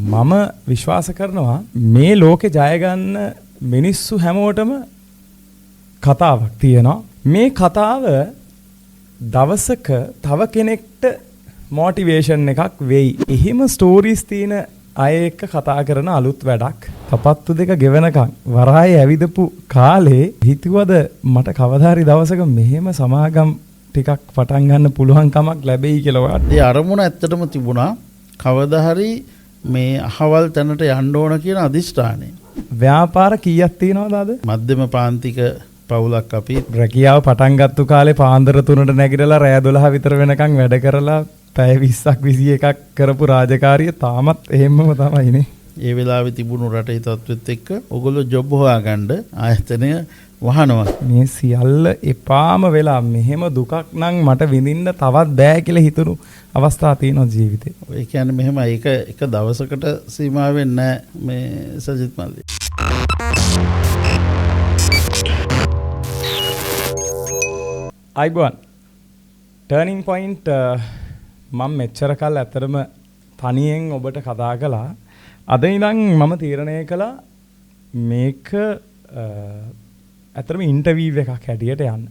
මම විශ්වාස කරනවා මේ ලෝකේ ජය ගන්න මිනිස්සු හැමෝටම කතාවක් තියෙනවා. මේ කතාව දවසක තව කෙනෙක්ට මොටිවේෂන් එකක් වෙයි. එහෙම ස්ටෝරීස් තියෙන අය එක්ක කතා කරන අලුත් වැඩක්. පපත්තු දෙක ගෙවනකම් වරායේ ඇවිදපු කාලේ හිතුවද මට කවදා හරි දවසක මෙහෙම සමාගම් ටිකක් පටන් ගන්න පුළුවන් කමක් ලැබෙයි කියලා වාට. ඒ අරමුණ ඇත්තටම තිබුණා. කවදා හරි මේ අහවල් තැනට යන්න ඕන කියන අදිෂ්ඨානය. ව්‍යාපාර කීයක් තියෙනවද අද? මධ්‍යම පාන්තික පවුලක් අපි. රැකියාව පටන් ගත්තු කාලේ පාන්දර 3ට නැගිටලා රෑ 12 විතර වෙනකන් වැඩ කරලා පැය 20ක් 21ක් කරපු රාජකාරිය තාමත් එහෙමම තමයිනේ. ඒ වෙලාවේ තිබුණු රටේ තත්ත්වෙත් එක්ක ඔයගොල්ලෝ ජොබ් හොයාගන්න ආයතනය වහනවා. මේ සියල්ල එපාම වෙලා මෙහෙම දුකක් නම් මට විඳින්න තවත් බෑ කියලා හිතුණු අවස්ථා තියෙනවා ජීවිතේ. ඒ කියන්නේ මෙහෙම එක දවසකට සීමා වෙන්නේ නැහැ මේ සජිත් මල්ලි. අයිබෝන් ටර්නින් පොයින්ට් මම මෙච්චර කල් ඇත්තටම තනියෙන් ඔබට කතා කළා. අද ඉඳන් මම තීරණය කළා මේක ඇත්තටම ඉන්ටර්විව් එකක් හැටියට යන්න.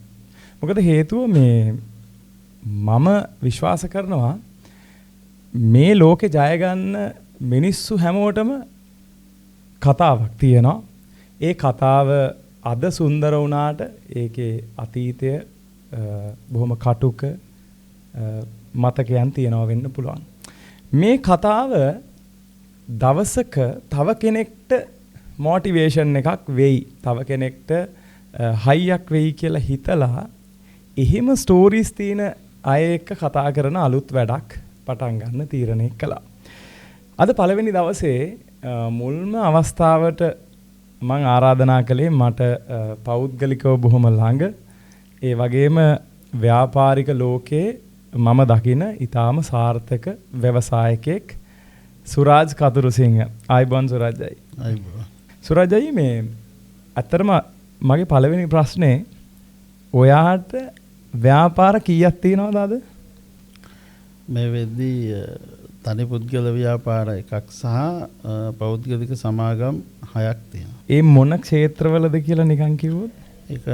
මොකද හේතුව මේ මම විශ්වාස කරනවා මේ ලෝකේ ජය ගන්න මිනිස්සු හැමෝටම කතාවක් තියෙනවා. ඒ කතාව අද සුන්දර වුණාට ඒකේ අතීතය බොහොම කටුක මතකයන් තියනවා වෙන්න පුළුවන්. මේ කතාව දවසක තව කෙනෙක්ට මොටිවේෂන් එකක් වෙයි. තව කෙනෙක්ට හයියක් වෙයි කියලා හිතලා එහෙම ස්ටෝරීස් තියෙන අය එක්ක කතා කරන අලුත් වැඩක් පටන් ගන්න තීරණය කළා. අද පළවෙනි දවසේ මුල්ම අවස්ථාවට මම ආරාධනා කළේ මට පෞද්ගලිකව බොහොම ළඟ ඒ වගේම ව්‍යාපාරික ලෝකයේ මම දකින ඊටාම සාර්ථක ව්‍යවසායකෙක් සුරාජ් කතුරුසිංහ. ආයිබෝන් සුරාජ්යි. ආයිබෝන්. සුරාජ්යි මේ අතරම මගේ පළවෙනි ප්‍රශ්නේ ඔයාට ව්‍යාපාර කීයක් තියෙනවද අද? මේ වෙද්දී තනි පුද්ගල ව්‍යාපාර එකක් සහ පෞද්ගලික සමාගම් 6ක් තියෙනවා. ඒ මොන ක්ෂේත්‍රවලද කියලා නිකන් කිව්වොත්? ඒක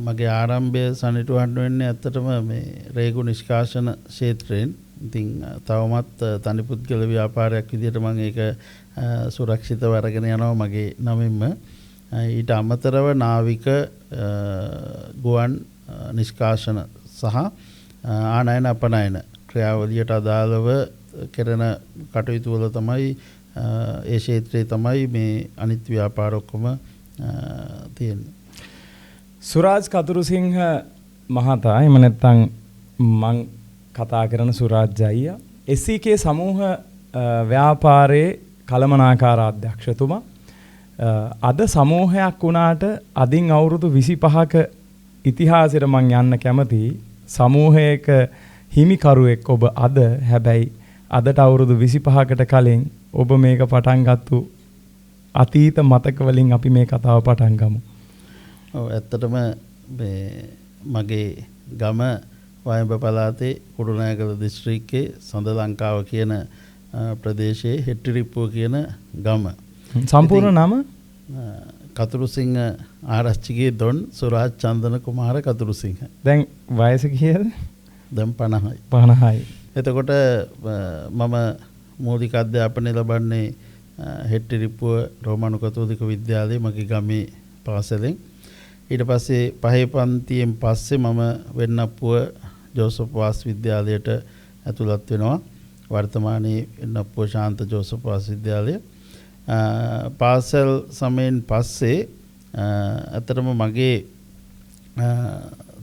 මගේ ආරම්භය සනිටුවන්න වෙන්නේ ඇත්තටම මේ රේගු නිෂ්කාශන ක්ෂේත්‍රයෙන්. ඉතින් තවමත් තනි පුද්ගල ව්‍යාපාරයක් විදිහට මම ඒක සුරක්ෂිතව අරගෙන යනවා මගේ නමින්ම. ඊට අමතරව නාවික ගුවන් නිෂ්කාශන සහ ආනයන අපනයන ක්‍රියාවලියට අදාළව කෙරෙන කටයුතු වල තමයි ඒ ක්ෂේත්‍රයේ තමයි මේ අනිත් ව්‍යාපාර ඔක්කොම තියෙන්නේ. සුරාජ් කතුරුසිංහ මහතා එහෙම නැත්නම් මං කතා කරන සුරාජ් අයියා SCK සමූහ ව්‍යාපාරයේ කළමනාකාර අධ්‍යක්ෂතුමා. අද සමූහයක් වුණාට අදින් අවුරුදු 25ක ඉතිහාසෙට මං යන්න කැමතියි. සමූහයක හිමිකරුවෙක් ඔබ අද. හැබැයි අදට අවුරුදු 25කට කලින් ඔබ මේක පටන් ගත්තු අතීත මතක වලින් අපි මේ කතාව පටන් ගමු. ඔව් ඇත්තටම මගේ ගම වයඹ පළාතේ කුරුණෑගල දිස්ත්‍රික්කයේ සඳ ලංකාව කියන ප්‍රදේශයේ හෙට්ටිරිප්පුව කියන ගම. සම්පූර්ණ නම කතුරුසිංහ ආරච්චිගේ දොන් සුරාජ් චන්දන කුමාර කතුරුසිංහ. දැන් වයස කීයද? දැන් 50යි. 50යි. එතකොට මම මූලික අධ්‍යාපනය ලබන්නේ හෙට්ටිරිප්පුව රෝමානු කතෝලික විද්‍යාලයේ මගේ ගමේ පාසලෙන්. ඊට පස්සේ පහේ පන්තියෙන් පස්සේ මම වෙන්නප්පුව ජෝසප් වාස් විද්‍යාලයට ඇතුළත් වෙනවා. වර්තමානයේ වෙන්නප්පුව ශාන්ත ජෝසප් වාස් විද්‍යාලය. පාසල් සමයෙන් පස්සේ ඇත්තටම මගේ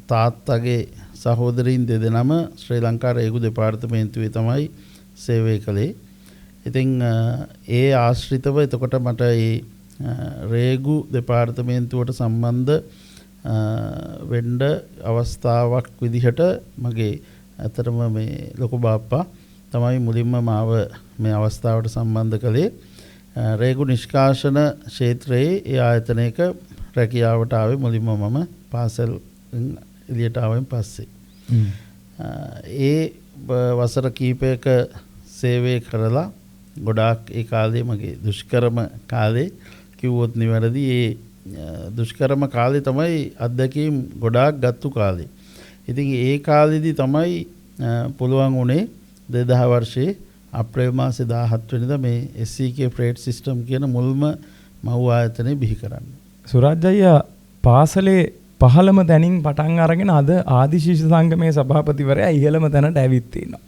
තාත්තගේ සහෝදරීන් දෙදෙනාම ශ්‍රී ලංකා රේගු දෙපාර්තමේන්තුවේ තමයි සේවය කළේ. ඉතින් ඒ ආශ්‍රිතව එතකොට මට ඒ රේගු දෙපාර්තමේන්තුවට සම්බන්ධ වෙන්න අවස්ථාවක් විදිහට මගේ ඇත්තටම මේ ලොකු බාප්පා තමයි මුලින්ම මාව මේ අවස්ථාවට සම්බන්ධ කළේ. රේගු නිෂ්කාශන ක්ෂේත්‍රයේ ඒ ආයතනයක රැකියාවට ආවේ මුලින්ම මම පාසල් එළියට ආවෙන් පස්සේ. ඒ වසර කීපයක සේවය කරලා ගොඩාක් ඒ කාලේ මගේ දුෂ්කරම කාලේ කිව්වොත් නිවැරදි. ඒ දුෂ්කරම කාලේ තමයි අත්දැකීම් ගොඩාක් ගත්තු කාලේ. ඉතින් ඒ කාලෙදි තමයි පුළුවන් වුණේ 2000 වර්ෂයේ අප්‍රේල් මාසේ 17 වෙනිදා මේ SCK ෆ්‍රේට් සිස්ටම් කියන මුල්ම මව් ආයතනය බිහි කරන්න. සුරජ් අයියා පාසලේ පහළම තැනින් පටන් අරගෙන අද ආදිශිෂ්‍ය සංගමේ සභාපතිවරයා ඉහළම තැනට ඇවිත් තිනවා.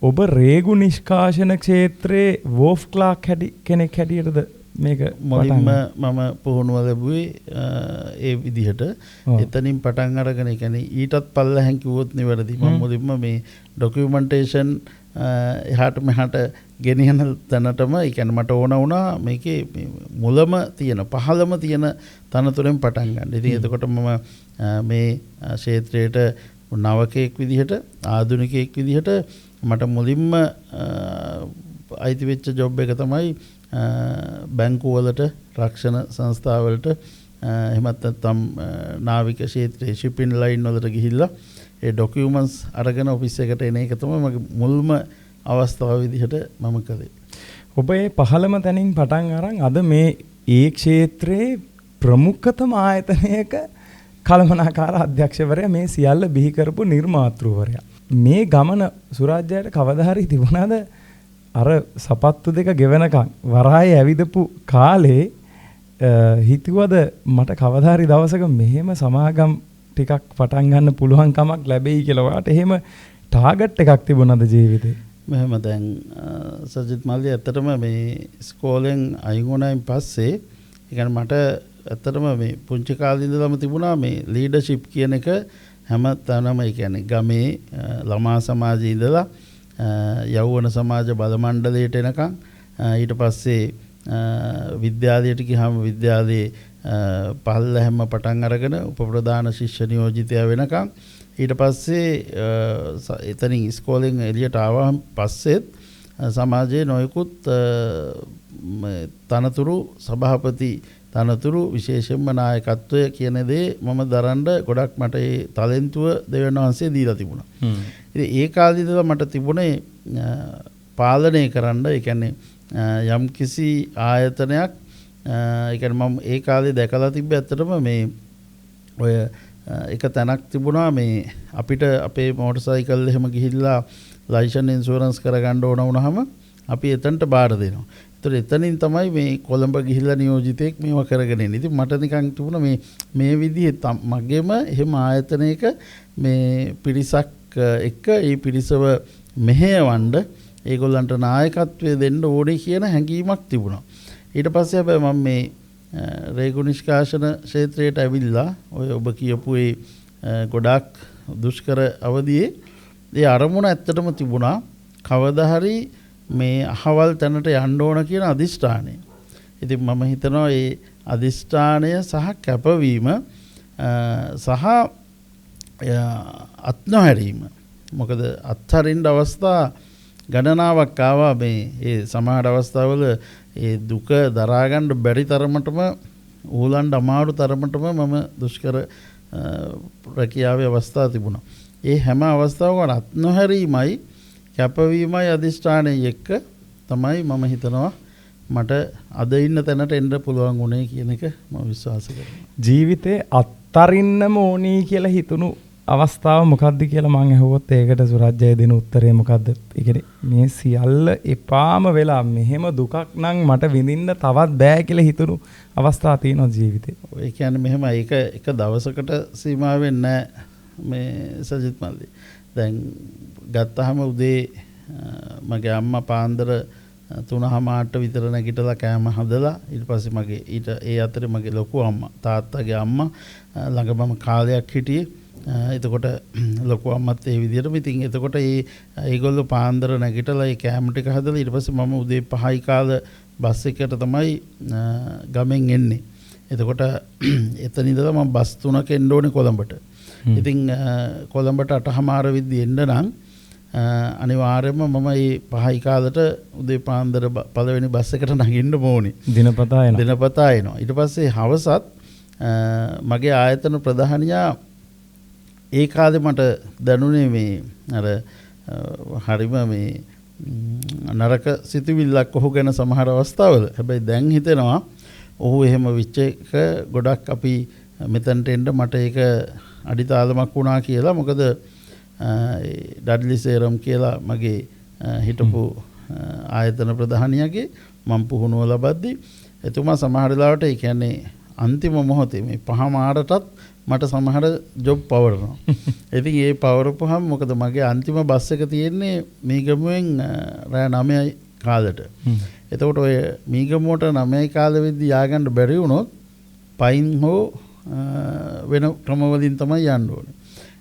ඔබ රේගු නිෂ්කාශන ක්ෂේත්‍රයේ වෝෆ් ක්ලාක් කෙනෙක් හැටියටද මේක මුලින්ම මම පුහුණුව ලැබුවේ ඒ විදිහට. එතනින් පටන් අරගෙන ඒ කියන්නේ ඊටත් පල්ලෙහාන් කිව්වොත් නිවැරදි. මම මුලින්ම මේ ඩොකියුමන්ටේෂන් එහාට මෙහාට ගෙනියන තැනටම ඒ කියන්නේ මට ඕන වුණා මේකේ මුලම තියෙන පහළම තියෙන තනතුරෙන් පටන් ගන්න. ඉතින් එතකොට මම මේ ක්ෂේත්‍රයට නවකයෙක් විදිහට ආධුනිකයෙක් විදිහට මට මුලින්ම අයිති වෙච්ච ජොබ් එක තමයි බැංකුවලට රක්ෂණ සංස්ථාවලට එහෙමත් නැත්නම් නාවික ක්ෂේත්‍රයේ shipping line වලට ගිහිල්ලා ඒ ඩොකියුමන්ට්ස් අරගෙන ඔෆිස් එකට එන එක තමයි මගේ මුල්ම අවස්ථාව විදිහට මම කළේ. ඔබ මේ පහළම තැනින් පටන් අරන් අද මේ ඒ ක්ෂේත්‍රයේ ප්‍රමුඛතම ආයතනයක කළමනාකාර අධ්‍යක්ෂවරයා මේ සියල්ල බිහි කරපු නිර්මාතෘවරයා. මේ ගමන සුරාජ්‍යයට කවදා හරි තිබුණාද? අර සපත්තු දෙක ගෙවනකම් වරායේ ඇවිදපු කාලේ හිතුවද මට කවදා හරි දවසක මෙහෙම සමාගම් ටිකක් පටන් ගන්න පුළුවන් කමක් ලැබෙයි කියලා? ඔයාට එහෙම ටාගට් එකක් තිබුණාද ජීවිතේ? මෙහෙම දැන් සජිත් මල්ලි ඇත්තටම මේ ඉස්කෝලෙන් අයින් වුණායින් පස්සේ ඒ කියන්නේ මට ඇත්තටම මේ පුංචි කාලේ ඉඳලම තිබුණා මේ ලීඩර්ෂිප් කියන එක හැම තැනම. ඒ කියන්නේ ගමේ ළමා සමාජයේ ඉඳලා යෞවන සමාජ බල මණ්ඩලයට එනකම් ඊට පස්සේ විද්‍යාලයට ගියාම විද්‍යාලයේ පහළහැම පටන් අරගෙන උපප්‍රධාන ශිෂ්‍ය නියෝජිතයා වෙනකම් ඊට පස්සේ එතනින් ඉස්කෝලෙන් එළියට ආවම පස්සෙත් සමාජයේ නොයෙකුත් තනතුරු සභාපති තනතුරු විශේෂයෙන්ම නායකත්වය කියන දේ මම දරන්න ගොඩක් මට ඒ ටැලන්ටුව දෙවියන් වහන්සේ දීලා තිබුණා. ඉතින් ඒ කාලේ ඉඳලා මට තිබුණේ පාලනය කරන්න. ඒ කියන්නේ යම් කිසි ආයතනයක් ඒ කියන්නේ මම ඒ කාලේ දැකලා තිබ්බ ඇත්තටම මේ ඔය එක තැනක් තිබුණා මේ අපිට අපේ මෝටර් සයිකල් එහෙම ගිහිල්ලා ලයිසන් ඉන්ෂුරන්ස් කරගන්න ඕන වුණාම අපි එතනට බාර දෙනවා. ඒතර එතනින් තමයි මේ කොළඹ ගිහිල්ලා නියෝජිතයෙක් මේවා කරගෙන ඉන්නේ. ඉතින් මට නිකන් තිබුණා මේ විදිහේ මගේම එහෙම ආයතනයක මේ පිරිසක් එක්ක ඒ පිරිසව මෙහෙයවන්න ඒගොල්ලන්ට නායකත්වය දෙන්න ඕනේ කියන හැඟීමක් තිබුණා. ඊට පස්සේ හැබැයි මම මේ රේගු නිෂ්කාශන ක්ෂේත්‍රයට ඇවිල්ලා ඔය ඔබ කියපු ඒ ගොඩාක් දුෂ්කර අවදියේ ඒ අරමුණ ඇත්තටම තිබුණා. කවදා හරි මේ අහවල් තැනට යන්න ඕන කියන අදිෂ්ඨානය. ඉතින් මම හිතනවා ඒ අදිෂ්ඨානය සහ කැපවීම සහ අත්නොහැරීම. මොකද අත්හරින්න අවස්ථා ගණනාවක් ආවා මේ ඒ සමහර අවස්ථාවල ඒ දුක දරා ගන්න බැරි තරමටම ඌලන්ඩ අමාරු තරමටම මම දුෂ්කර රැකියාවේ අවස්ථා තිබුණා. ඒ හැම අවස්ථාවකම අත්නොහැරීමයි කැපවීමයි අදිෂ්ඨානයයි එක්ක තමයි මම හිතනවා මට අද ඉන්න තැනට එන්න පුළුවන් වුණේ කියන එක මම විශ්වාස කරනවා. ජීවිතේ අත්තරින්නම ඕනී කියලා හිතුණු අවස්ථාව මොකක්ද කියලා මම අහුවොත් ඒකට සුරජ්ජය දෙන උත්තරේ මොකද්ද? ඒ කියන්නේ මේ සියල්ල එපාම වෙලා මෙහෙම දුකක් නම් මට විඳින්න තවත් බෑ කියලා හිතුණු අවස්ථා තියෙනවා ජීවිතේ. ඒ කියන්නේ මෙහෙම එක දවසකට සීමා වෙන්නේ මේ සජිත් මල්ලි. දැන් ගත්තාම උදේ මගේ අම්මා පාන්දර 3:00 විතර නැගිටලා කෑම හදලා ඊට පස්සේ මගේ ඒ අතරේ මගේ ලොකු අම්මා තාත්තගේ අම්මා ළඟම කාලයක් හිටියේ. එතකොට ලොකු අම්මත් ඒ විදිහටම ඉතින් එතකොට ඒගොල්ලෝ පාන්දර නැගිටලා ඒ කෑම ටික හදලා ඊට පස්සේ මම උදේ 5යි කාල බස් එකකට තමයි ගමෙන් එන්නේ. එතකොට එතන ඉඳලා මම බස් 3ක එන්න ඕනේ කොළඹට. ඉතින් කොළඹට 8:00 විද්දි එන්න නම් අනිවාර්යයෙන්ම මම මේ 5යි කාලට උදේ පාන්දර පළවෙනි බස් එකට නගින්න ඕනේ. දිනපතා එනවා. ඊට පස්සේ හවසත් මගේ ආයතන ප්‍රධානියා ඒ කාලේ මට දැනුනේ මේ අර හරිම මේ නරක සිතුවිල්ලක් ඔහු ගැන සමහර අවස්ථාවල. හැබැයි දැන් හිතෙනවා ඔහු එහෙම විච් එක ගොඩක් අපි මෙතනට එන්න මට ඒක අඩිතාලමක් වුණා කියලා. මොකද ඩඩ්ලි සේරම් කියලා මගේ හිටපු ආයතන ප්‍රධානියාගේ මම පුහුණුව ලබද්දී එතුමා සමහර වෙලාවට ඒ කියන්නේ අන්තිම මොහොතේ මේ පහමාරටත් මට සමහර ජොබ් පවරනවා. ඉතින් ඒ පවරපුවාම මොකද මගේ අන්තිම බස් එක තියෙන්නේ මීගමුවෙන් රෑ 9යි කාලෙට. එතකොට ඔය මීගමුවට 9යි කාලෙ වෙද්දි ය아가න්න බැරි වුණොත් පයින් හෝ වෙන ක්‍රමවලින් තමයි යන්න ඕනේ.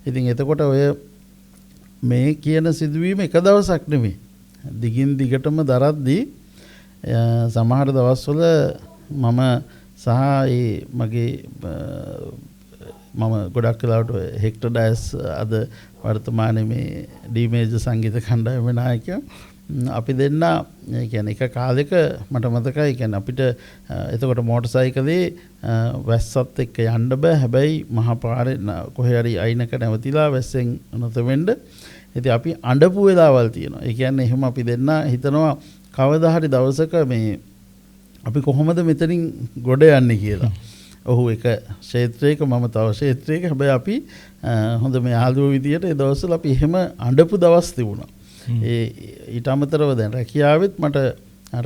ඉතින් එතකොට ඔය මේ කියන සිදුවීම එක දවසක් නෙමෙයි. දිගින් දිගටම දරද්දී සමහර දවස්වල මම සහ ඒ මගේ මම ගොඩක් වෙලාවට හෙක්ටර් ඩයස් අද වර්තමානයේ මේ ඩීමේජ් සංගීත කණ්ඩායමේ නායකයා අපි දෙන්න ඒ කියන්නේ එක කාලෙක මට මතකයි කියන්නේ අපිට එතකොට මෝටර් සයිකලේ වැස්සත් එක්ක යන්න බෑ. හැබැයි මහා පාරේ කොහේ හරි අයිනක නැවතිලා වැස්සෙන් නොතෙවෙන්න. ඉතින් අපි අඬපු වෙලාවල් තියෙනවා. ඒ කියන්නේ එහෙම අපි දෙන්න හිතනවා කවදා හරි දවසක මේ අපි කොහොමද මෙතනින් ගොඩ යන්නේ කියලා. ඔහු එක ක්ෂේත්‍රයක මම තව ක්ෂේත්‍රයක. හැබැයි අපි හොඳ මේ ආලුව විදියට ඒ දවස්වල අපි එහෙම අඬපු දවස් තිබුණා. ඒ ඊට අමතරව දැන් රැකියාවෙත් මට අර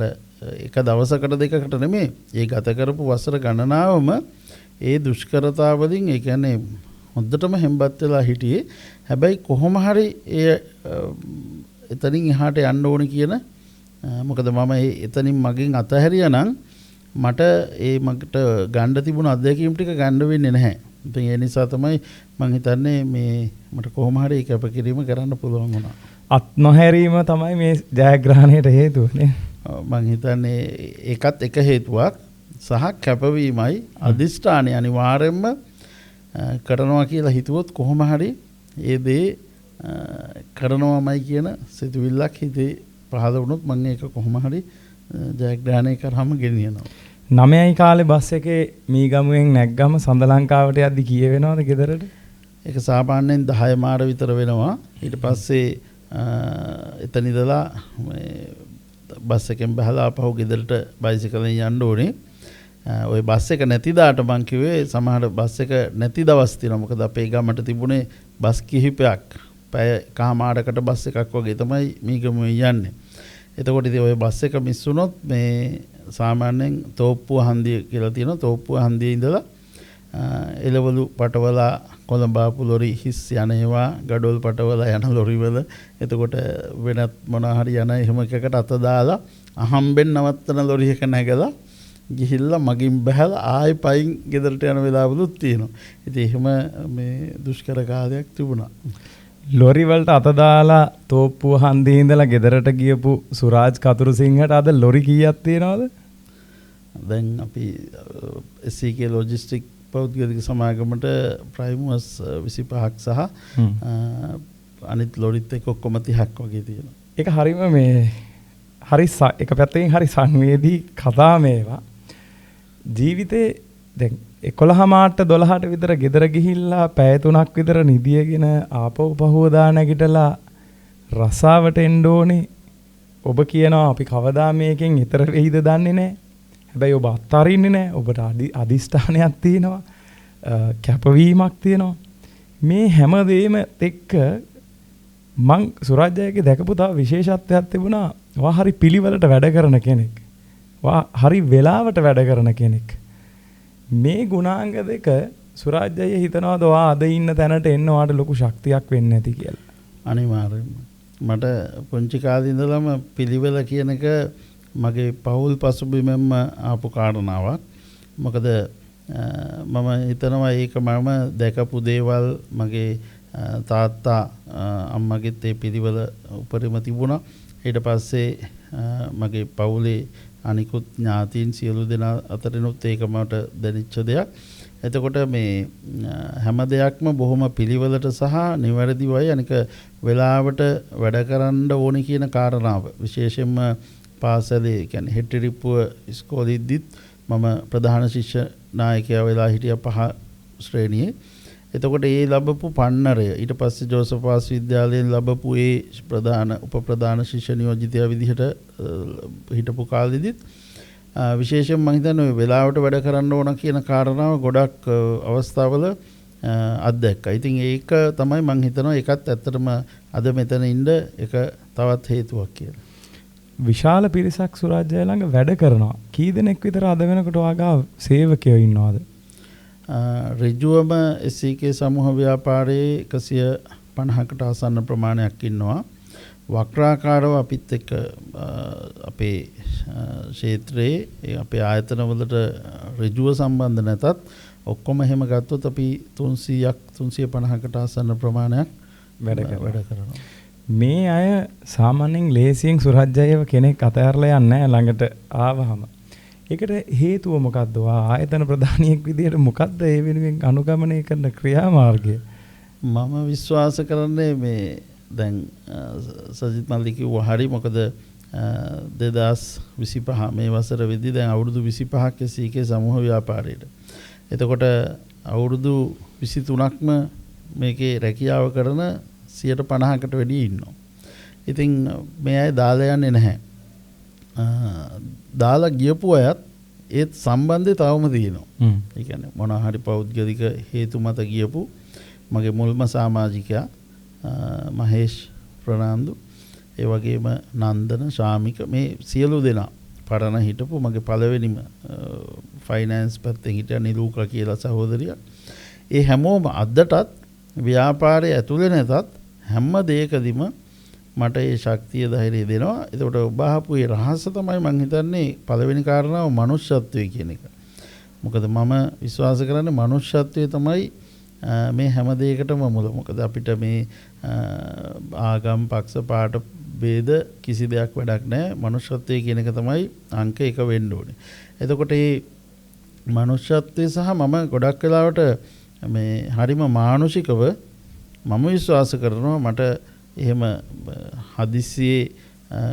එක දවසකට දෙකකට නෙමෙයි ඒ ගත කරපු වසර ගණනාවම ඒ දුෂ්කරතා වලින් ඒ කියන්නේ හොඳටම හෙම්බත් වෙලා හිටියේ. හැබැයි කොහොම හරි ඒ එතනින් එහාට යන්න ඕනේ කියන මොකද මම එතනින් මගෙන් අතහැරියා නම් මට ඒ මට ගන්න තිබුණු අත්දැකීම් ටික ගන්න වෙන්නේ නැහැ. ඉතින් ඒ නිසා තමයි මම හිතන්නේ මේ මට කොහොම හරි කැපකිරීම කරන්න පුළුවන් වුණා. අත් නොහැරීම තමයි මේ ජයග්‍රහණයට හේතුව නේ. මම හිතන්නේ ඒකත් එක හේතුවක් සහ කැපවීමයි අදිෂ්ඨානය අනිවාර්යයෙන්ම කරනවා කියලා හිතුවොත් කොහොම හරි ඒ දේ කරනවාමයි කියන සිතුවිල්ලක් හිතේ පහළ වුණොත් මම ඒක කොහොම හරි ජයග්‍රහණය කරාම ගෙනියනවා. 9යි කාලේ බස් එකේ මීගමුවෙන් නැග්ගම සඳ ලංකාවට යද්දි කීය වෙනවද ගෙදරට? ඒක සාමාන්‍යයෙන් 10 මාර විතර වෙනවා. ඊට පස්සේ එතන ඉඳලා බස් එකෙන් බහලා ආපහු ගෙදරට බයිසිකලෙන් යන්න ඕනේ. ওই බස් එක නැති දාට මං කිව්වේ සමහර බස් එක නැති දවස් තියෙනවා. මොකද අපේ ගමට තිබුණේ බස් කිහිපයක්. පැය කමාරකට බස් එකක් වගේ තමයි මීගමුවේ යන්නේ. එතකොට ඉතින් ওই බස් එක මිස් වුණොත් මේ සාමාන්‍යයෙන් තෝප්පුව හන්දිය කියලා තියෙනවා. තෝප්පුව හන්දියේ ඉඳලා එළවලු පටවලා කොළඹ ආපු ලොරි හිස් යන ඒවා ගඩොල් පටවලා යන ලොරි වල එතකොට වෙනත් මොනවා හරි යන එහෙම එකකට අත දාලා අහම්බෙන් නවත්තන ලොරි එක නැගලා ගිහිල්ලා මගින් බහලා ආයෙ පයින් ගෙදරට යන වෙලාවලුත් තියෙනවා. ඉතින් එහෙම මේ දුෂ්කර කාලයක් තිබුණා. ලොරි වලට අත දාලා තෝප්පුව හන්දියේ ඉඳලා ගෙදරට ගියපු සුරාජ් කතුරුසිංහට අද ලොරි කීයක් තියනවද? දැන් අපි SCK ලොජිස්ටික් පෞද්ගලික සමාගමට ප්‍රයිමස් 25ක් සහ අනිත් ලොරිත් එක්ක ඔක්කොම 30ක් වගේ තියෙනවා. ඒක හරීම මේ හරි එක පැත්තකින් හරි සංවේදී කතා මේවා. ජීවිතේ දැන් 11 මාට 12ට විතර ගෙදර ගිහිල්ලා පැය 3ක් විතර නිදියගෙන ආපහු පහුවදා නැගිටලා රසාවට එන්න ඕනේ. ඔබ කියනවා අපි කවදා මේකෙන් ඈතර වෙයිද දන්නේ නැහැ. හැබැයි ඔබ අත්හරින්නේ නැහැ. ඔබට අදිෂ්ඨානයක් තියෙනවා. කැපවීමක් තියෙනවා. මේ හැමදේම එක්ක මං සුරාජ්‍යගේ දැකපු තව විශේෂත්වයක් තිබුණා. වා හරි පිළිවෙලට වැඩ කරන කෙනෙක්. වා හරි වෙලාවට වැඩ කරන කෙනෙක්. මේ ගුණාංග දෙක සුරාජ්‍යය හිතනවාද ඔයා අද ඉන්න තැනට එන්න ඔයාට ලොකු ශක්තියක් වෙන්නේ නැති කියලා? අනිවාර්යයෙන්ම. මට පුංචි කාලේ ඉඳලම පිළිවෙල කියන එක මගේ පෞල් පසුබිමෙන්ම ආපු කාරණාවක්. මොකද මම හිතනවා ඒක මම දැකපු දේවල් මගේ තාත්තා අම්මගෙත් ඒ පිළිවෙල උපරිම තිබුණා. ඊට පස්සේ මගේ පවුලේ අනිකුත් ඥාතීන් සියලු දෙනා අතරිනුත් ඒක මට දැනෙච්ච දෙයක්. එතකොට මේ හැම දෙයක්ම බොහොම පිළිවෙලට සහ නිවැරදිවයි අනික වෙලාවට වැඩ කරන්න ඕනේ කියන කාරණාව. විශේෂයෙන්ම පාසලේ කියන්නේ හෙට්ටිරිප්පුව ඉස්කෝලේදීත් මම ප්‍රධාන ශිෂ්‍ය නායකයා වෙලා හිටියා 5 ශ්‍රේණියේ. එතකොට ඒ ලැබපු පන්නරය ඊට පස්සේ ජෝසපාස් විද්‍යාලයෙන් ලැබපු ඒ ප්‍රධාන උප ශිෂ්‍ය නියෝජිතයා විදිහට හිටපු කාලෙදිත් විශේෂයෙන් මම හිතන්නේ ඔය වෙලාවට වැඩ කරන්න ඕන කියන කාරණාව ගොඩක් අවස්ථාවල අත්දැක්කා. ඉතින් ඒක තමයි මම හිතනවා ඒකත් ඇත්තටම අද මෙතන ඉන්න එක තවත් හේතුවක් කියලා. විශාල පිරිසක් සුරාජ්‍ය ළඟ වැඩ කරනවා. කී දෙනෙක් විතර අද වෙනකොට වාගා සේවකයෝ ඉන්නවද? ඍජුවම SCK සමූහ ව්‍යාපාරයේ 150කට ආසන්න ප්‍රමාණයක් ඉන්නවා. වක්‍රාකාරව අපිත් එක්ක අපේ ක්ෂේත්‍රයේ අපේ ආයතන වලට ඍජුව සම්බන්ධ නැතත් ඔක්කොම එහෙම ගත්තොත් අපි 300ක් 350කට ආසන්න ප්‍රමාණයක් වැඩ කරනවා. මේ අය සාමාන්‍යයෙන් ලේසියෙන් සුරාජ්‍යයව කෙනෙක් අතහැරලා යන්නේ නැහැ ළඟට ආවහම. ඒකට හේතුව මොකද්ද? ආයතන ප්‍රධානියෙක් විදිහට මොකද්ද ඒ වෙනුවෙන් අනුගමනය කරන ක්‍රියාමාර්ගය? මම විශ්වාස කරන්නේ මේ දැන් සජිත් මල්ලි කිව්වා හරි. මොකද 2025 මේ වසර වෙද්දී දැන් අවුරුදු 25ක් SCK සමූහ ව්‍යාපාරයට. එතකොට අවුරුදු 23ක්ම මේකේ රැකියාව කරන 150කට වැඩි ඉන්නවා. ඉතින් මේ අය දාලා යන්නේ නැහැ. දාලා ගියපු අයත් ඒත් සම්බන්ධය තවම තියෙනවා. ඒ කියන්නේ මොනවා හරි පෞද්ගලික හේතු මත ගියපු මගේ මුල්ම සමාජිකයා මහේෂ් ප්‍රනාන්දු ඒ වගේම නන්දන ශාමික මේ සියලු දෙනා පරණ හිටපු මගේ පළවෙනිම ෆයිනෑන්ස් පැත්තෙන් හිටිය නිලූකා කියලා සහෝදරියක්. ඒ හැමෝම අදටත් ව්‍යාපාරයේ ඇතුලේ නැතත් හැම දෙයකදීම මට ඒ ශක්තිය ධෛර්යය දෙනවා. ඒකට ඔබ අහපු ඒ රහස තමයි මම හිතන්නේ පළවෙනි කාරණාව මනුෂ්‍යත්වය කියන එක. මොකද මම විශ්වාස කරන්නේ මනුෂ්‍යත්වය තමයි මේ හැම දෙයකටම මුල. මොකද අපිට මේ ආගම් පක්ෂ පාට ભેද කිසි දෙයක් වැඩක් නැහැ. මනුෂ්‍යත්වය කියන එක තමයි අංක 1 වෙන්න ඕනේ. එතකොට මේ මනුෂ්‍යත්වය සහ මම ගොඩක් වෙලාවට මේ හරිම මානුෂිකව මම විශ්වාස කරනවා මට එහෙම හදිස්සියේ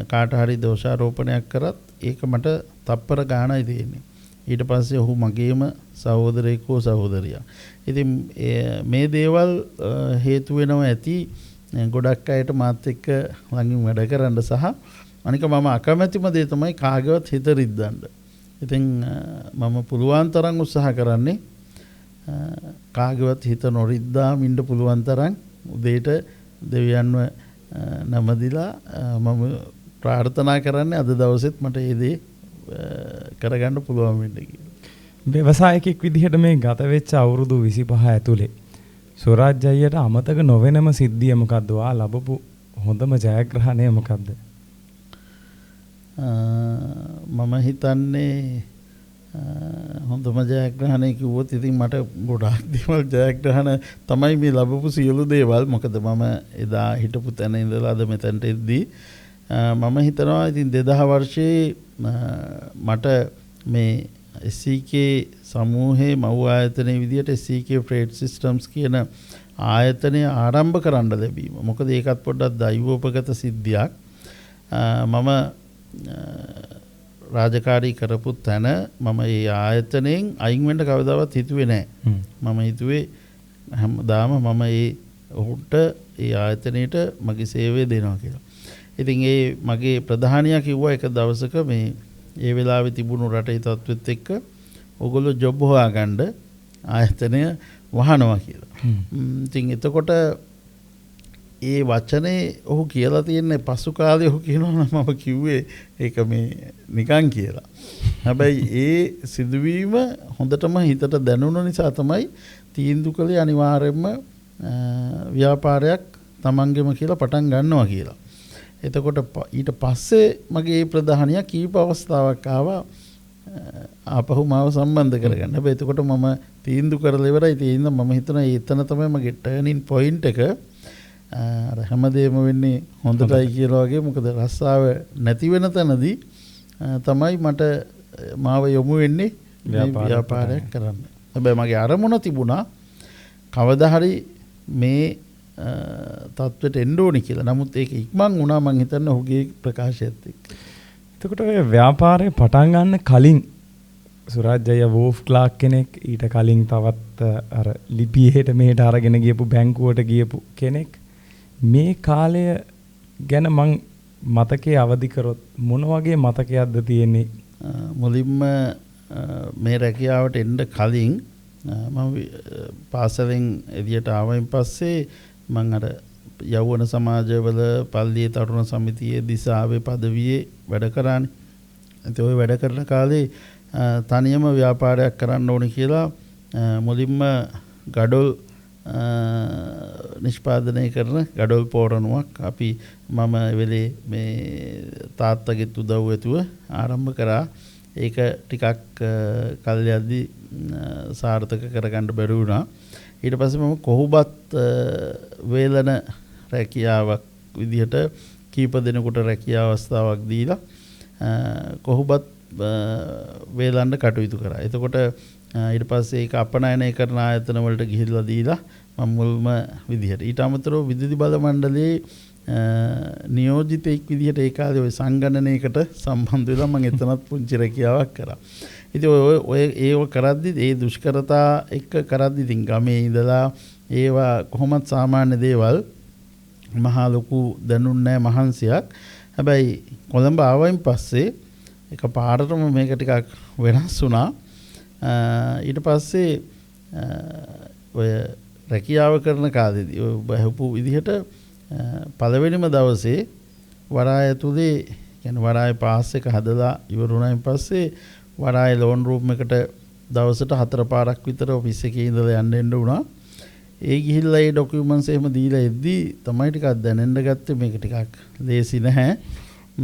කාට හරි දෝෂාරෝපණයක් කරත් ඒක මට තප්පර ගාණයි තියෙන්නේ. ඊට පස්සේ ඔහු මගේම සහෝදරයෙක් හෝ සහෝදරියක්. ඉතින් මේ දේවල් හේතු වෙනවා ඇති ගොඩක් අයට මාත් එක්ක ළඟින් වැඩ කරන්න සහ අනික මම අකමැතිම දේ තමයි කාගේවත් හිත රිද්දන්න. ඉතින් මම පුළුවන් තරම් උත්සාහ කරන්නේ කාගේවත් හිත නොරිද්දාම ඉන්න පුළුවන් තරම් උදේට දෙවියන්ව නමදිලා මම ප්‍රාර්ථනා කරන්නේ අද දවසෙත් මට මේ දේ කරගන්න පුළුවන් වෙන්න කියලා. ව්‍යවසායකෙක් විදිහට මේ ගත වෙච්ච අවුරුදු 25 ඇතුලේ සුරාජ් අයියට අමතක නොවෙනම සිද්ධිය මොකද්ද? වා ලැබපු හොඳම ජයග්‍රහණය මොකද්ද? මම හිතන්නේ හොඳම ජයග්‍රහණය කිව්වොත් ඉතින් මට ගොඩාක් දේවල් ජයග්‍රහණ තමයි මේ ලැබපු සියලු දේවල්. මොකද මම එදා හිටපු තැන ඉඳලා අද මෙතනට එද්දී මම හිතනවා ඉතින් 2000 වර්ෂයේ මට මේ SCK සමූහයේ මව් ආයතනයේ විදියට SCK Freight Systems කියන ආයතනය ආරම්භ කරන්න ලැබීම. මොකද ඒකත් පොඩ්ඩක් දෛවෝපගත සිද්ධියක්. මම රාජකාරී කරපු තැන මම ඒ ආයතනයෙන් අයින් වෙන්න කවදාවත් හිතුවේ නැහැ. මම හිතුවේ හැමදාම මම ඒ ඔහුට ඒ ආයතනයට මගේ සේවය දෙනවා කියලා. ඉතින් ඒ මගේ ප්‍රධානියා කිව්වා එක දවසක මේ ඒ වෙලාවේ තිබුණු රටේ තත්ත්වෙත් එක්ක ඔයගොල්ලෝ ජොබ් හොයාගන්න ආයතනය වහනවා කියලා. ඉතින් එතකොට ඒ වචනේ ඔහු කියලා තියෙන්නේ පසු කාලේ ඔහු කියනවා නම් මම කිව්වේ ඒක මේ නිකන් කියලා. හැබැයි ඒ සිදුවීම හොඳටම හිතට දැනුන නිසා තමයි තීන්දුව කළේ අනිවාර්යයෙන්ම ව්‍යාපාරයක් තමන්ගෙම කියලා පටන් ගන්නවා කියලා. එතකොට ඊට පස්සේ මගේ ප්‍රධානියා කීප අවස්ථාවක් ආවා ආපහු මාව සම්බන්ධ කරගන්න. හැබැයි එතකොට මම තීන්දුව කරලා ඉවරයි. ඒ හින්දා මම හිතනවා එතන තමයි මගේ ටර්නින් පොයින්ට් එක. අර හැමදේම වෙන්නේ හොඳටයි කියලා වගේ. මොකද රස්සාව නැති වෙන තැනදී තමයි මට මාව යොමු වෙන්නේ ව්‍යාපාරයක් කරන්න. හැබැයි මගේ අරමුණ තිබුණා කවදා හරි මේ තත්ත්වයට එන්න ඕනි කියලා. නමුත් ඒක ඉක්මන් වුණා මං හිතන්නේ ඔහුගේ ප්‍රකාශයත් එක්ක. එතකොට ඔය ව්‍යාපාරේ පටන් ගන්න කලින් සුරජ්ජය වෝෆ් ක්ලාක් කෙනෙක් ඊට කලින් තවත් අර ලිපියට මෙහෙට අරගෙන ගියපු බැංකුවට ගියපු කෙනෙක් මේ කාලය ගැන මං මතකයේ අවදි කරොත් මොන වගේ මතකයක්ද තියෙන්නේ? මුලින්ම මේ රැකියාවට එන්න කලින් මම පාසලෙන් එළියට ආවයින් පස්සේ මම අර යෞවන සමාජවල පල්ලියේ තරුණ සමිතියේ දිසාවේ පදවියේ වැඩ කරානේ. ඒත් ওই වැඩ කරන කාලේ තනියම ව්‍යාපාරයක් කරන්න ඕනේ කියලා මුලින්ම ගඩොල් නිෂ්පාදනය කරන ගඩොල් පෝරණුවක් අපි මම වෙලේ මේ තාත්තගෙත් උදව් ඇතුව ආරම්භ කරා. ඒක ටිකක් කල් යද්දී සාර්ථක කරගන්න බැරි වුණා. ඊට පස්සේ මම කොහොබත් වේලන රැකියාවක් විදිහට කීප දෙනෙකුට රැකියාව අවස්ථාවක් දීලා කොහොබත් වේලන්න කටයුතු කරා. එතකොට ඊට පස්සේ ඒක අපනයනය කරන ආයතන වලට ගිහිල්ලා දීලා මම මුල්ම විදිහට ඊට අමතරව විදුලි බල මණ්ඩලයේ නියෝජිතෙක් විදිහට ඒ කාලේ ওই සංගණනයකට සම්බන්ධ වෙලා මම එතනත් පුංචි රැකියාවක් කරා. ඉතින් ඔය ඒව කරද්දි ඒ දුෂ්කරතා එක්ක කරද්දි ඉතින් ගමේ ඉඳලා ඒවා කොහොමත් සාමාන්‍ය දේවල් මහා ලොකු දැනුන්නේ නැහැ මහන්සියක්. හැබැයි කොළඹ ආවයින් පස්සේ එක පාරටම මේක ටිකක් වෙනස් වුණා. ඊට පස්සේ ඔය රැකියාව කරන කාලෙදී ඔය බහපු විදිහට පළවෙනිම දවසේ වරාය ඇතුලේ කියන්නේ වරාය පාස් එක හදලා ඉවර වුණායින් පස්සේ වරාය ලෝන් රූම් එකට දවසට 4 පාරක් විතර ඔෆිස් එකේ ඉඳලා යන්න වුණා. ඒ ගිහිල්ලා ඒ ડોකියුමන්ට්ස් එහෙම දීලා එද්දි තමයි ටිකක් දැනෙන්න ගත්තේ මේක ටිකක් ලේසි නැහැ.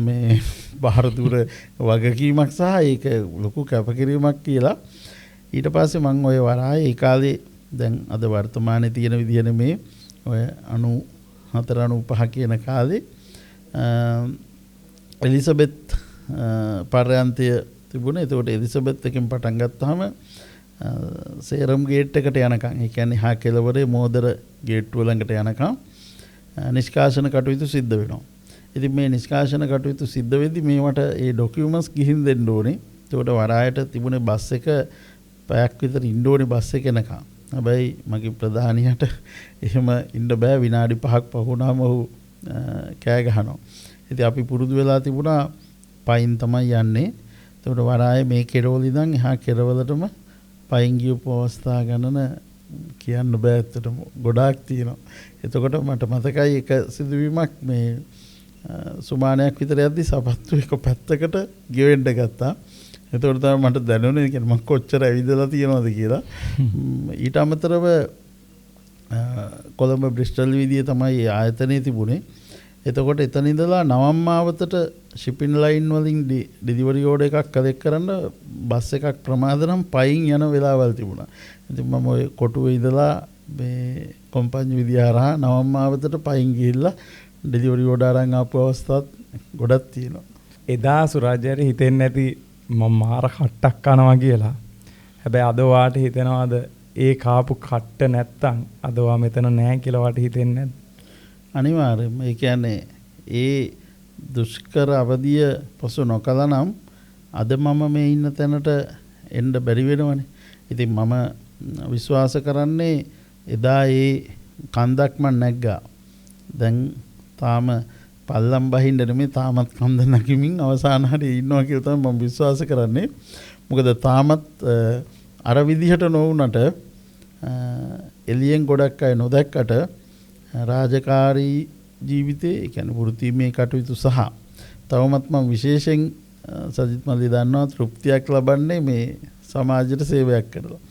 මේ බාහිර දුර වගකීමක් සහ ඒක ලොකු කැපකිරීමක් කියලා. ඊට පස්සේ මම ඔය වරාය ඒ කාලේ දැන් අද වර්තමානයේ තියෙන විදිහ නෙමේ ඔය 94 95 කියන කාලේ එලිසබෙත් පර්යන්තය තිබුණා. ඒකට එලිසබෙත් එකෙන් පටන් ගත්තාම සේරම් ගේට් එකට යනකම් ඒ කියන්නේ හා කෙළවරේ මෝදර ගේට්ටුව ළඟට යනකම් නිෂ්කාශන කටයුතු සිද්ධ වෙනවා. ඉතින් මේ නිෂ්කාශන කටයුතු සිද්ධ වෙද්දි මේවට ඒ ડોකියුමන්ට්ස් ගිහින් දෙන්න ඕනේ. ඒකට වරායට තිබුණේ බස් එක පැයක් විතර ඉන්න ඕනේ බස් එක එනකම්. හැබැයි මගේ ප්‍රධානියට එහෙම ඉන්න බෑ විනාඩි 5ක් පහුණාම ඔහු කෑ ගහනවා. ඉතින් අපි පුරුදු වෙලා තිබුණා පයින් තමයි යන්නේ. ඒකට වරායේ මේ කෙරවල ඉඳන් එහා කෙරවලටම පයින් ගියපු අවස්ථා ගණන කියන්න බෑ ඇත්තටම ගොඩාක් තියෙනවා. එතකොට මට මතකයි එක සිදුවීමක් මේ සුමානයක් විතර යද්දි සපත්තු එක පැත්තකට ගෙවෙන්න ගත්තා. එතකොට තමයි මට දැනුනේ කියන්නේ මම කොච්චර ඇවිදලා තියෙනවද කියලා. ඊට අමතරව කොළඹ බ්‍රිස්ටල් විදියේ තමයි ආයතනයේ තිබුණේ. එතකොට එතන ඉඳලා නවම්මාවතට ෂිපින් ලයින් වලින් ඩෙලිවරි ඕඩර් එකක් කලෙක්ට් කරන්න බස් එකක් ප්‍රමාද නම් පයින් යන වෙලාවල් තිබුණා. ඉතින් මම ඔය කොටුවේ ඉඳලා මේ කොම්පඤ්ඤි විදිය හරහා නවම්මාවතට පයින් ගිහිල්ලා ඩෙලිවරි ඕඩර් අරන් ආපු අවස්ථාත් ගොඩක් තියෙනවා. එදා සුරජ්ජයට හිතෙන්නේ නැති මම මාර කට්ටක් කනවා කියලා. හැබැයි අද වාට හිතෙනවාද ඒ කාපු කට්ට නැත්තම් අද වා මෙතන නැහැ කියලා වාට හිතෙන්නේ නැද්ද? අනිවාර්යයෙන්ම ඒ කියන්නේ ඒ දුෂ්කර අවධිය පසු නොකළා නම් අද මම මේ ඉන්න තැනට එන්න බැරි වෙනවනේ. ඉතින් මම විශ්වාස කරන්නේ එදා ඒ කන්දක් මම නැග්ගා. දැන් තාම පල්ලම් බහින්න නෙමෙයි තාමත් කන්ද නැගිමින් අවසාන හරිය ඉන්නවා කියලා තමයි මම විශ්වාස කරන්නේ. මොකද තාමත් අර විදිහට නොවුනට එළියෙන් ගොඩක් අය නොදැක්කට රාජකාරී ජීවිතේ ඒ කියන්නේ වෘත්තීමේ කටයුතු සහ තවමත් මම විශේෂයෙන් සජිත් මල්ලි දන්නවා තෘප්තියක් ලබන්නේ මේ සමාජයට සේවයක් කරලා.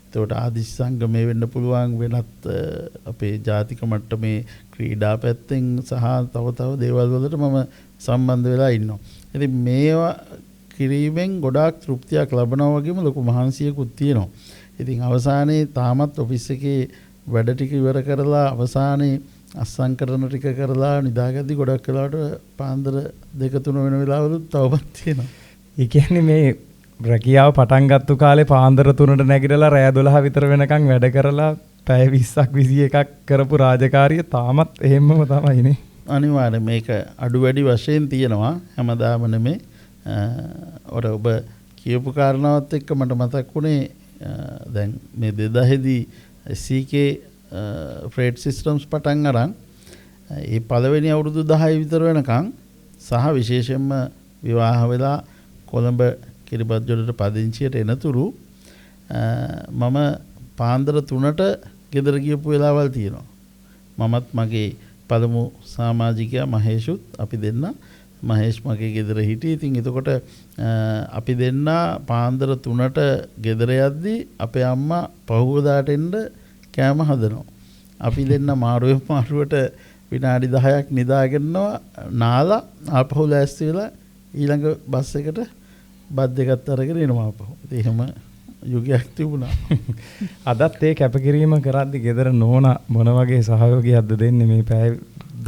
ඒකට ආදිශ සංගමේ වෙන්න පුළුවන් වෙනත් අපේ ජාතික මට්ටමේ ක්‍රීඩා පැත්තෙන් සහ තව දේවල් වලට මම සම්බන්ධ වෙලා ඉන්නවා. ඉතින් මේවා කිරීමෙන් ගොඩාක් තෘප්තියක් ලබනවා වගේම ලොකු මහන්සියකුත් තියෙනවා. ඉතින් අවසානයේ තාමත් ඔෆිස් එකේ වැඩ ටික ඉවර කරලා අවසානයේ අස්සංකරණ ටික කරලා නිදාගද්දි ගොඩක් වෙලාවට පාන්දර 2-3 වෙන වෙලාවලුත් තවමත් තියෙනවා. ඒ කියන්නේ මේ රැකියාව පටන් ගත්ත කාලේ පාන්දර 3ට නැගිටලා රෑ 12 විතර වෙනකන් වැඩ කරලා පැය 20ක් 21ක් කරපු රාජකාරිය තාමත් එහෙමම තමයිනේ. අනිවාර්යයෙන් මේක අඩු වැඩි වශයෙන් තියෙනවා හැමදාම නෙමේ. ඔබ කියපු කාරණාවත් එක්ක මට මතක් වුණේ දැන් මේ 2000 දී CK ෆ්‍රේට් සිස්ටම්ස් පටන් අරන් ඒ පළවෙනි අවුරුදු 10 විතර වෙනකන් සහ විශේෂයෙන්ම විවාහ වෙලා කොළඹ කිරිබත්ජොඩට පදිංචියට එනතුරු මම පාන්දර 3ට ගෙදර ගියපු වෙලාවල් තියෙනවා. මමත් මගේ පළමු සමාජිකයා මහේෂුත් අපි දෙන්න මහේෂ් මගේ ගෙදර හිටියේ. ඉතින් එතකොට අපි දෙන්න පාන්දර 3ට ගෙදර යද්දී අපේ අම්මා පහුවදාට එන්න කෑම හදනවා. අපි දෙන්න මාරුවට විනාඩි 10ක් නිදාගෙනනවා නාලා ආපහු ලෑස්ති වෙලා ඊළඟ බස් එකට බත් දෙකත් අරගෙන එනවා ආපහු. ඉතින් එහෙම යුගයක් තිබුණා. අදත් ඒ කැපකිරීම කරද්දී ගෙදර නෝනා මොන වගේ සහයෝගයක්ද දෙන්නේ මේ පැය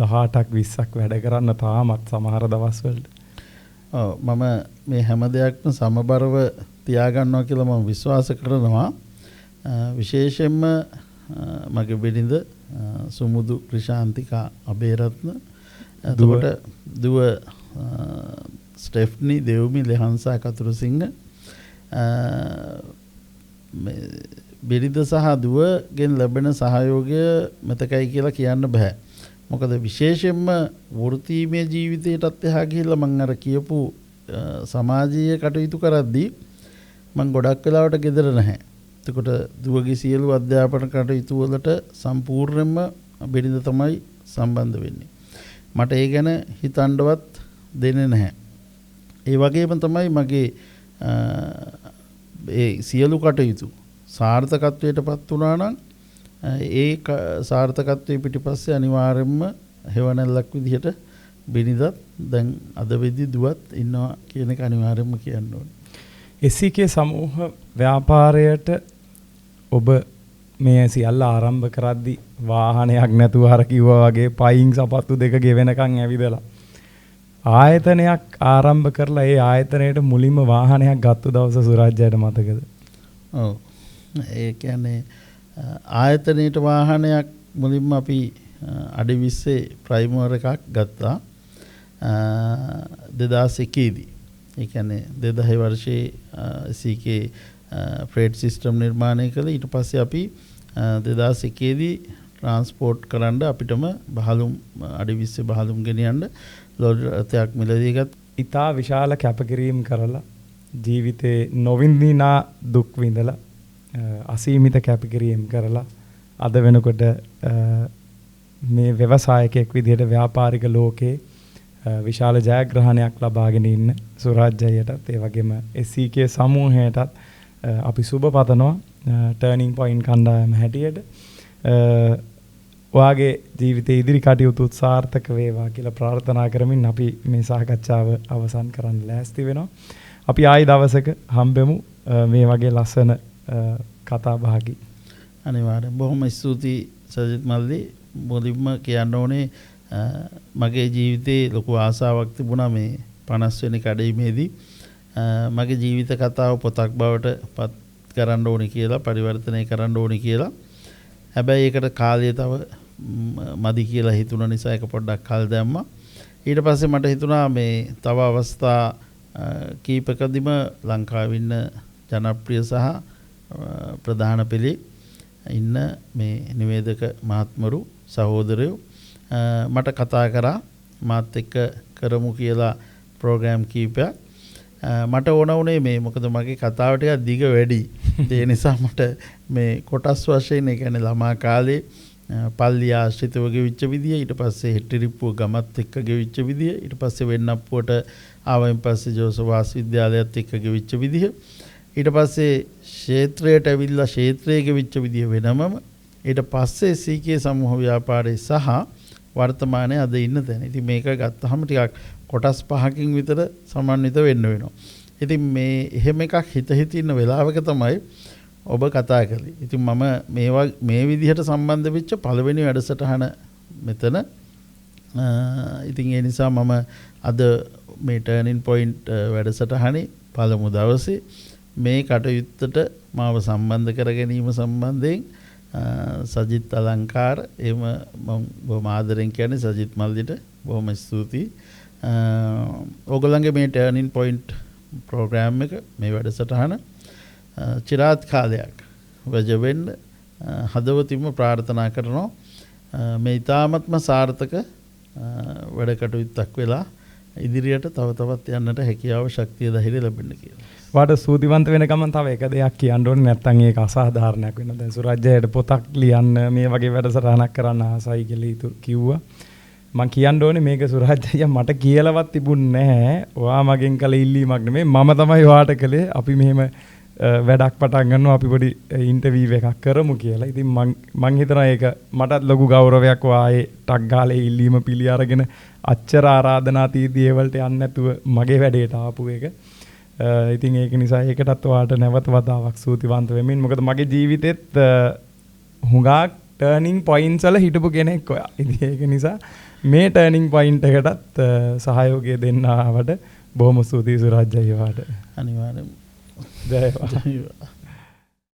18ක් 20ක් වැඩ කරන්න තාමත් සමහර දවස්වල? ඔව් මම මේ හැම දෙයක්ම සමබරව තියාගන්නවා කියලා මම විශ්වාස කරනවා. විශේෂයෙන්ම මගේ බිරිඳ සුමුදු ක්‍රිෂාන්තිකා අබේරත්න එතකොට දුව ස්ටෙෆ්නි දෙව්මි ලෙහන්සා කතුරුසිංහ බිරිඳ සහ දුවගෙන් ලැබෙන සහයෝගය මෙතකයි කියලා කියන්න බෑ. මොකද විශේෂයෙන්ම වෘත්තීමය ජීවිතයටත් එහා ගිහිල්ලා මම අර කියපු සමාජීය කටයුතු කරද්දී මම ගොඩක් වෙලාවට ගෙදර නැහැ. එතකොට දුවගේ සියලු අධ්‍යාපන කටයුතු වලට සම්පූර්ණයෙන්ම බිරිඳ තමයි සම්බන්ධ වෙන්නේ. මට ඒ ගැන හිතන්නවත් දෙන්නේ නැහැ. ඒ වගේම තමයි මගේ ඒ සියලු කටයුතු සාර්ථකත්වයටපත් වුණා නම් ඒ සාර්ථකත්වයේ පිටිපස්සේ අනිවාර්යයෙන්ම හෙවණැල්ලක් විදිහට බිරිඳත් දැන් අද වෙද්දි දුවත් ඉන්නවා කියන එක අනිවාර්යයෙන්ම කියන්න ඕනේ. SCK සමූහ ව්‍යාපාරයට ඔබ මේ සියල්ල ආරම්භ කරද්දී වාහනයක් නැතුව අර කිව්වා වගේ පයින් සපත්තු දෙක ගෙවෙනකන් ඇවිදලා ආයතනයක් ආරම්භ කරලා ඒ ආයතනයට මුලින්ම වාහනයක් ගත්ත දවස සුරාජ්‍යයට මතකද? ඔව්. ඒ කියන්නේ ආයතනයට වාහනයක් මුලින්ම අපි අඩි 20 ප්‍රයිමර් එකක් ගත්තා 2001 දී. ඒ කියන්නේ 2000 වර්ෂයේ CK ෆ්‍රේට් සිස්ටම් නිර්මාණය කළා. ඊට පස්සේ අපි 2001 දී ට්‍රාන්ස්පෝර්ට් කරන්න අපිටම බහලුම් අඩි 20 බහලුම් ගෙනියන්න ලෝරියක් මිලදී ගත්තා. ඉතා විශාල කැපකිරීම කරලා ජීවිතේ නොවින්දිනා දුක් විඳලා අසීමිත කැපකිරීම කරලා අද වෙනකොට මේ ව්‍යවසායකයෙක් විදිහට ව්‍යාපාරික ලෝකේ විශාල ජයග්‍රහණයක් ලබාගෙන ඉන්න සුරාජ්‍යයටත් ඒ වගේම SCK සමූහයටත් අපි සුබ පතනවා ටර්නින් පොයින්ට් කණ්ඩායම හැටියට ඔයාගේ ජීවිතයේ ඉදිරි කටයුතු සාර්ථක වේවා කියලා ප්‍රාර්ථනා කරමින් අපි මේ සාකච්ඡාව අවසන් කරන්න ලෑස්ති වෙනවා. අපි ආයි දවසක හම්බෙමු මේ වගේ ලස්සන කතා බහකින්. අනිවාර්යෙන් බොහොම ස්තුතියි සජිත් මල්ලි. මුලින්ම කියන්න ඕනේ මගේ ජීවිතේ ලොකු ආසාවක් තිබුණා මේ 50 වෙනි කඩේමේදී මගේ ජීවිත කතාව පොතක් බවට පත් කරන්න ඕනේ කියලා පරිවර්තනය කරන්න ඕනේ කියලා. හැබැයි ඒකට කාලය තව මදි කියලා හිතුණ නිසා ඒක පොඩ්ඩක් කල් දැම්මා. ඊට පස්සේ මට හිතුණා මේ තව අවස්ථා කීපකදීම ලංකාවේ ඉන්න ජනප්‍රිය සහ ප්‍රධාන පෙළේ ඉන්න මේ නිවේදක මහත්මරු සහෝදරයෝ මට කතා කරා මාත් එක්ක කරමු කියලා ප්‍රෝග්‍රෑම් කීපයක්. මට ඕන වුණේ මේ මොකද මගේ කතාව ටිකක් දිග වැඩි. ඒ නිසා මට මේ කොටස් වශයෙන් ඒ කියන්නේ ළමා කාලේ පල්ලි ආශ්‍රිතව ගෙවිච්ච විදිය, ඊට පස්සේ හෙට්ටිරිප්පුව ගමත් එක්ක ගෙවිච්ච විදිය, ඊට පස්සේ වෙන්නප්පුවට ආවෙන් පස්සේ ජෝසවාස් විද්‍යාලයත් එක්ක ගෙවිච්ච විදිය, ඊට පස්සේ ක්ෂේත්‍රයට ඇවිල්ලා ක්ෂේත්‍රයේ ගෙවිච්ච විදිය වෙනමම, ඊට පස්සේ CK සමූහ ව්‍යාපාරයේ සහ වර්තමානයේ අද ඉන්න තැන. ඉතින් මේක ගත්තාම ටිකක් කොටස් 5කින් විතර සමන්විත වෙන්න වෙනවා. ඉතින් මේ එහෙම එකක් හිත ඉන්න වෙලාවක තමයි ඔබ කතා කළේ. ඉතින් මම මේ විදිහට සම්බන්ධ වෙච්ච පළවෙනි වැඩසටහන මෙතන. ඉතින් ඒ නිසා මම අද මේ ටර්නින් පොයින්ට් වැඩසටහනේ පළමු දවසේ මේ කටයුත්තට මාව සම්බන්ධ කර ගැනීම සම්බන්ධයෙන් සජිත් අලංකාර එහෙම මම බොහොම ආදරෙන් කියන්නේ සජිත් මල්ලිට බොහොම ස්තුතියි. ඕගොල්ලන්ගේ මේ ටර්නින් පොයින්ට් ප්‍රෝග්‍රෑම් එක මේ වැඩසටහන චිරාත් කාලයක් වජවෙන්න හදවතින්ම ප්‍රාර්ථනා කරනවා මේ ඉතාමත්ම සාර්ථක වැඩ කටයුත්තක් වෙලා ඉදිරියට තව තවත් යන්නට හැකියාව ශක්තිය ධෛර්යය ලැබෙන්න කියලා. වාට සූතිවන්ත වෙන ගමන් තව එක දෙයක් කියන්න ඕනේ නැත්නම් ඒක අසාධාරණයක් වෙනවා. දැන් සුරජ්ජයට පොතක් ලියන්න මේ වගේ වැඩසටහනක් කරන්න ආසයි කියලා කිව්වා. මම කියන්න ඕනේ මේක සුරජ්ජය මට කියලාවත් තිබුණේ නැහැ. ඔයා මගෙන් කළ ඉල්ලීමක් නෙමෙයි මම තමයි ඔයාට කළේ. අපි මෙහෙම වැඩක් පටන් ගන්නවා අපි පොඩි ඉන්ටර්විව් එකක් කරමු කියලා. ඉතින් මං හිතනවා ඒක මටත් ලොකු ගෞරවයක් වායේ ටක් ගාලේ ඉල්ලීම පිළි අරගෙන අච්චර ආරාධනා තීදී ඒවලට යන්නේ නැතුව මගේ වැඩේට ආපු එක. ඉතින් ඒක නිසා ඒකටත් ඔයාලට නැවත වතාවක් ස්තුතිවන්ත වෙමින්. මොකද මගේ ජීවිතෙත් හුඟක් ටර්නින් පොයින්ට්ස් වල හිටපු කෙනෙක් ඔයා. ඉතින් ඒක නිසා මේ ටර්නින් පොයින්ට් එකටත් සහයෝගය දෙන්න ආවට බොහොම ස්තුතියි සුරජ්ජයි ඔයාට. අනිවාර්යයෙන්ම. ජය වේවා.